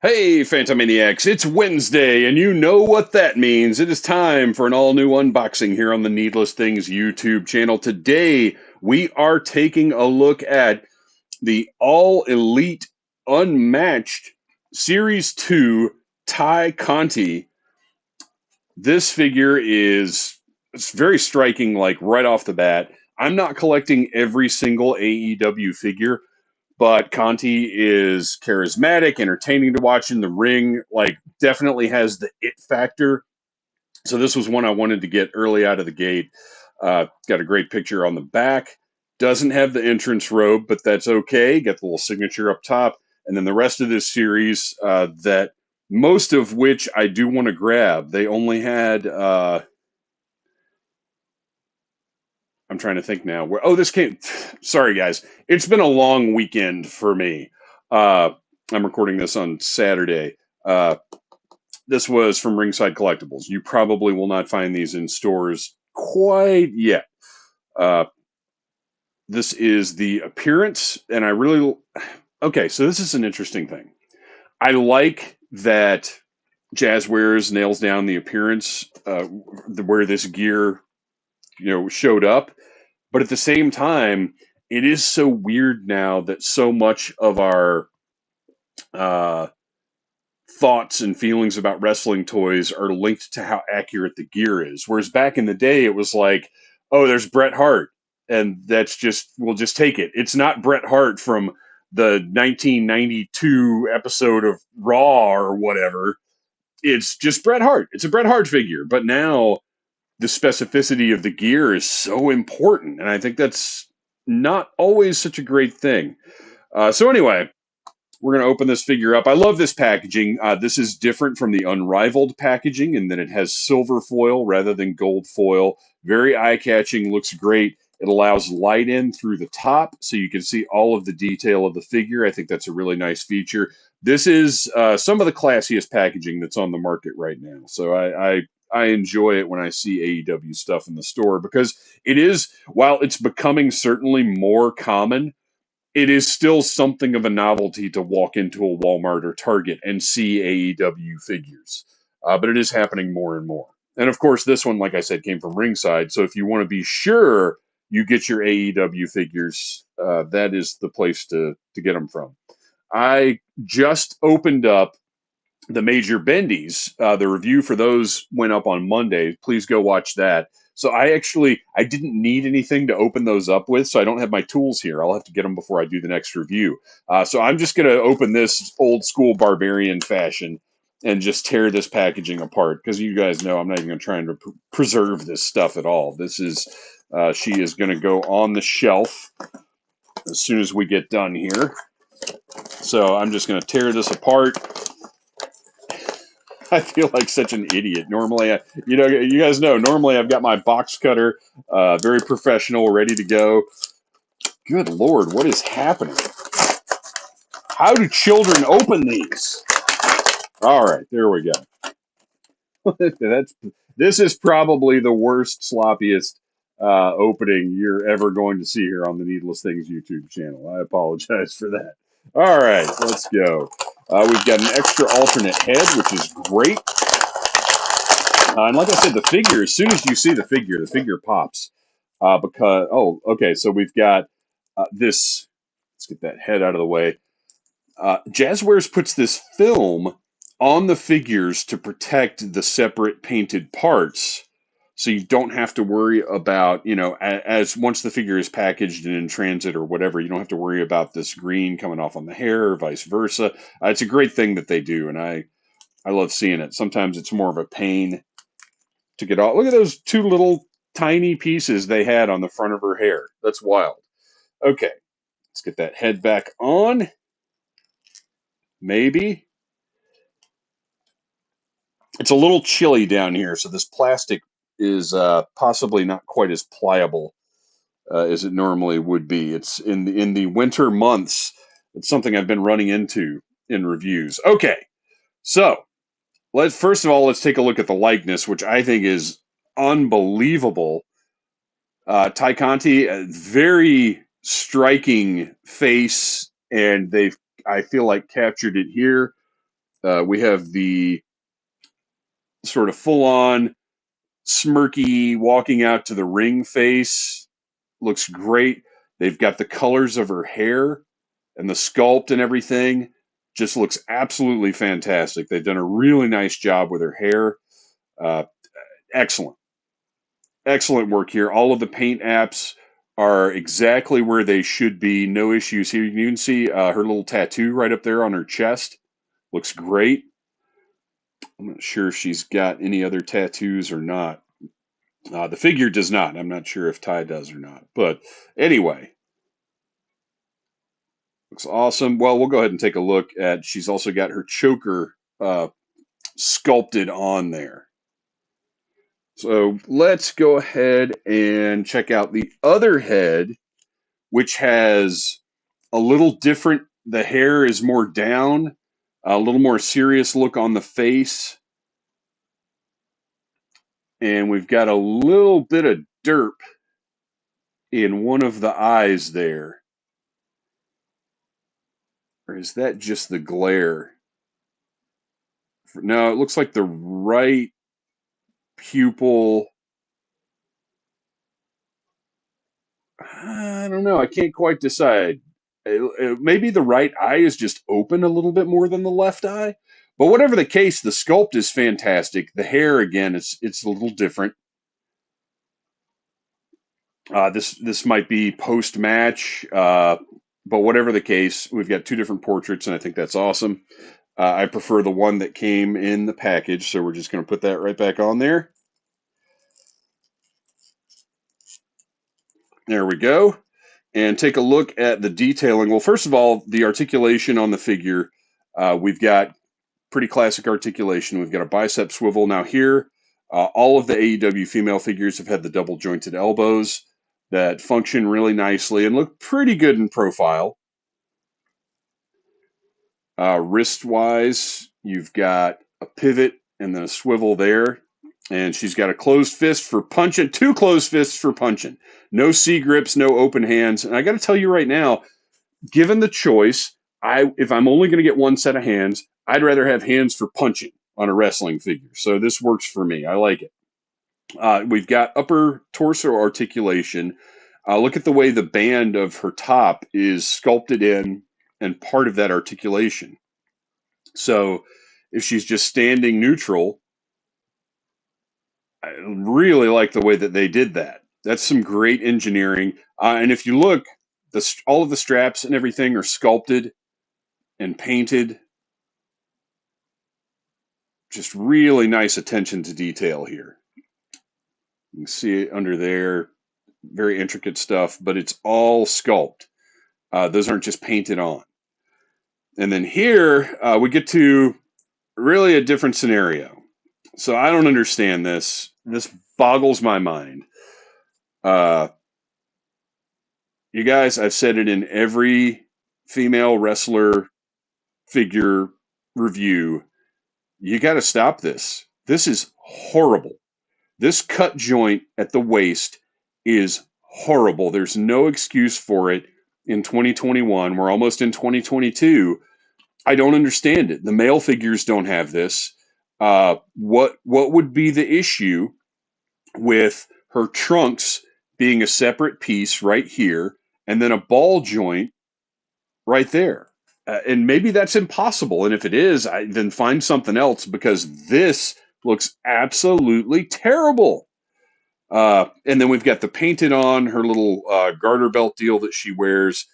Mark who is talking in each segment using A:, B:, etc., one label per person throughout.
A: Hey, Phantomaniacs, it's Wednesday, and you know what that means. It is time for an all new unboxing here on the Needless Things YouTube channel. Today, we are taking a look at the All Elite Unmatched Series 2 Tay Conti. This figure is it's very striking, like right off the bat. I'm not collecting every single AEW figure, but Conti is charismatic, entertaining to watch in the ring, like definitely has the it factor. So this was one I wanted to get early out of the gate. Got a great picture on the back. Doesn't have the entrance robe, but that's okay. Got the little signature up top. And then the rest of this series, that most of which I do want to grab. They only had I'm trying to think now. Where this came. Sorry, guys. It's been a long weekend for me. Uh, I'm recording this on Saturday. This was from Ringside Collectibles. You probably will not find these in stores quite yet. Uh, this is the appearance, and I really okay. So this is an interesting thing. I like that Jazwares nails down the appearance, where this gear showed up. But at the same time, it is so weird now that so much of our uh, thoughts and feelings about wrestling toys are linked to how accurate the gear is. Whereas back in the day, it was like, oh, there's Bret Hart, and we'll just take it. It's not Bret Hart from the 1992 episode of Raw or whatever. It's just Bret Hart. It's a Bret Hart figure. But now the specificity of the gear is so important, and I think that's not always such a great thing. So anyway, we're going to open this figure up. I love this packaging. This is different from the Unrivaled packaging in that it has silver foil rather than gold foil. Very eye-catching, looks great. It allows light in through the top so you can see all of the detail of the figure. I think that's a really nice feature. This is some of the classiest packaging that's on the market right now. So I enjoy it when I see AEW stuff in the store because it is, while it's becoming certainly more common, it is still something of a novelty to walk into a Walmart or Target and see AEW figures. But it is happening more and more. And of course, this one, like I said, came from Ringside. So if you want to be sure you get your AEW figures, that is the place to get them from. I just opened up the Major Bendies. The review for those went up on Monday. Please go watch that. So I didn't need anything to open those up with, so I don't have my tools here. I'll have to get them before I do the next review. So I'm just going to open this old school barbarian fashion and just tear this packaging apart because you guys know I'm not even going to try and preserve this stuff at all. This is she is going to go on the shelf as soon as we get done here. So I'm just going to tear this apart. I feel like such an idiot. Normally, you guys know, normally I've got my box cutter, very professional, ready to go. Good Lord, what is happening? How do children open these? All right, there we go. This is probably the worst, sloppiest opening you're ever going to see here on the Needless Things YouTube channel. I apologize for that. All right, let's go. We've got an extra alternate head, which is great. And like I said, the figure, as soon as you see the figure pops. Okay, so we've got this. Let's get that head out of the way. Jazwares puts this film on the figures to protect the separate painted parts. So you don't have to worry about, as once the figure is packaged and in transit or whatever, you don't have to worry about this green coming off on the hair or vice versa. It's a great thing that they do, and I love seeing it. Sometimes it's more of a pain to get all. Look at those two little tiny pieces they had on the front of her hair. That's wild. Okay, let's get that head back on. Maybe. It's a little chilly down here, so this plastic is possibly not quite as pliable as it normally would be. It's in the winter months. It's something I've been running into in reviews. Okay, so let's take a look at the likeness, which I think is unbelievable. Tay Conti, a very striking face, and I feel like, captured it here. We have the sort of full-on smirky walking out to the ring face. Looks great. They've got the colors of her hair and the sculpt and everything. Just looks absolutely fantastic. They've done a really nice job with her hair. Uh, excellent. Excellent work here. All of the paint apps are exactly where they should be. No issues here. You can even see her little tattoo right up there on her chest. Looks great. I'm not sure if she's got any other tattoos or not. The figure does not. I'm not sure if Ty does or not. But anyway, looks awesome. Well, we'll go ahead and take a look at. She's also got her choker sculpted on there. So let's go ahead and check out the other head, which has a little different. The hair is more down, a little more serious look on the face. And we've got a little bit of derp in one of the eyes there. Or is that just the glare? No, it looks like the right pupil. I don't know. I can't quite decide. Maybe the right eye is just open a little bit more than the left eye. But whatever the case, the sculpt is fantastic. The hair, again, it's a little different. This might be post match, but whatever the case, we've got two different portraits, and I think that's awesome. I prefer the one that came in the package, so we're just going to put that right back on there. There we go. And take a look at the detailing. Well, first of all, the articulation on the figure. We've got pretty classic articulation. We've got a bicep swivel. Now here, all of the AEW female figures have had the double jointed elbows that function really nicely and look pretty good in profile. Wrist-wise, you've got a pivot and then a swivel there. And she's got a closed fist for punching, two closed fists for punching. No C grips, no open hands. And I got to tell you right now, given the choice, if I'm only going to get one set of hands, I'd rather have hands for punching on a wrestling figure. So this works for me. I like it. We've got upper torso articulation. Look at the way the band of her top is sculpted in and part of that articulation. So if she's just standing neutral, I really like the way that they did that. That's some great engineering. And if you look, all of the straps and everything are sculpted and painted. Just really nice attention to detail here. You can see it under there. Very intricate stuff, but it's all sculpt. Those aren't just painted on. And then here we get to really a different scenario. So I don't understand this. This boggles my mind. You guys, I've said it in every female wrestler figure review. You got to stop this. This is horrible. This cut joint at the waist is horrible. There's no excuse for it in 2021. We're almost in 2022. I don't understand it. The male figures don't have this. What would be the issue with her trunks being a separate piece right here and then a ball joint right there? And maybe that's impossible. And if it is, then find something else, because this looks absolutely terrible. And then we've got the painted on her little garter belt deal that she wears.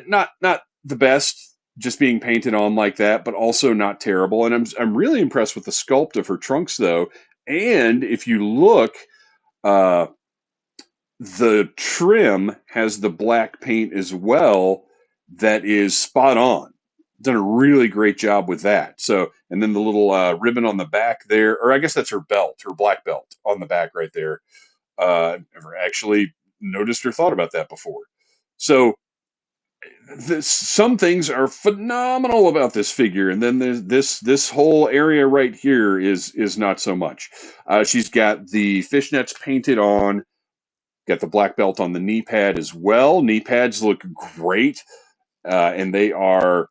A: Not the best, just being painted on like that, but also not terrible. And I'm really impressed with the sculpt of her trunks, though. And if you look, the trim has the black paint as well. That is spot on. Done a really great job with that. So, and then the little ribbon on the back there, or I guess that's her belt, her black belt on the back right there. I've never actually noticed or thought about that before. So, some things are phenomenal about this figure, and then there's this whole area right here is not so much. She's got the fishnets painted on. Got the black belt on the knee pad as well. Knee pads look great, and they are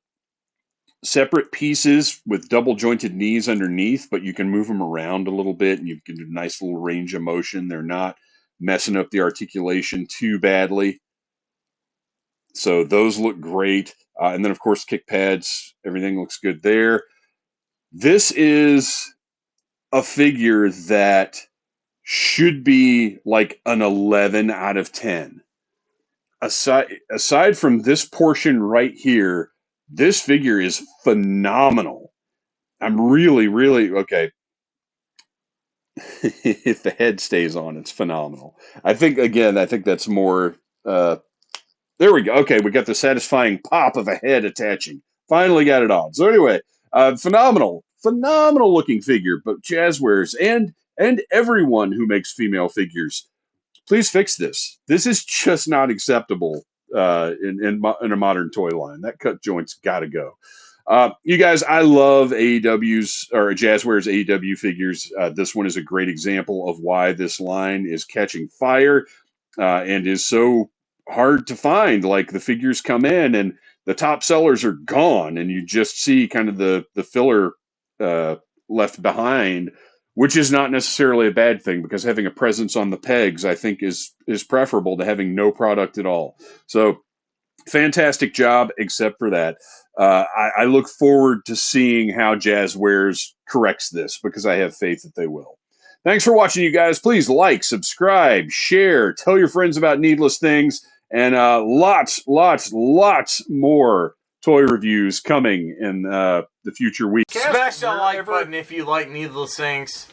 A: separate pieces with double jointed knees underneath, but you can move them around a little bit and you can do a nice little range of motion. They're not messing up the articulation too badly. So those look great. And then, of course, kick pads, everything looks good there. This is a figure that should be like an 11 out of 10. Aside from this portion right here, this figure is phenomenal. I'm really, really okay. If the head stays on, it's phenomenal. I think that's more. There we go. Okay, we got the satisfying pop of a head attaching. Finally got it on. So anyway, phenomenal looking figure. But Jazwares and everyone who makes female figures, please fix this. This is just not acceptable in a modern toy line. That cut joint's got to go. You guys, I love AEW's or Jazwares AEW figures. This one is a great example of why this line is catching fire and is so hard to find. Like the figures come in and the top sellers are gone, and you just see kind of the filler left behind, which is not necessarily a bad thing because having a presence on the pegs, I think, is preferable to having no product at all. So fantastic job, except for that. I look forward to seeing how Jazwares corrects this because I have faith that they will. Thanks for watching, you guys. Please like, subscribe, share, tell your friends about Needless Things, and lots more toy reviews coming in the future weeks.
B: Smash that like button if you like Needless Things.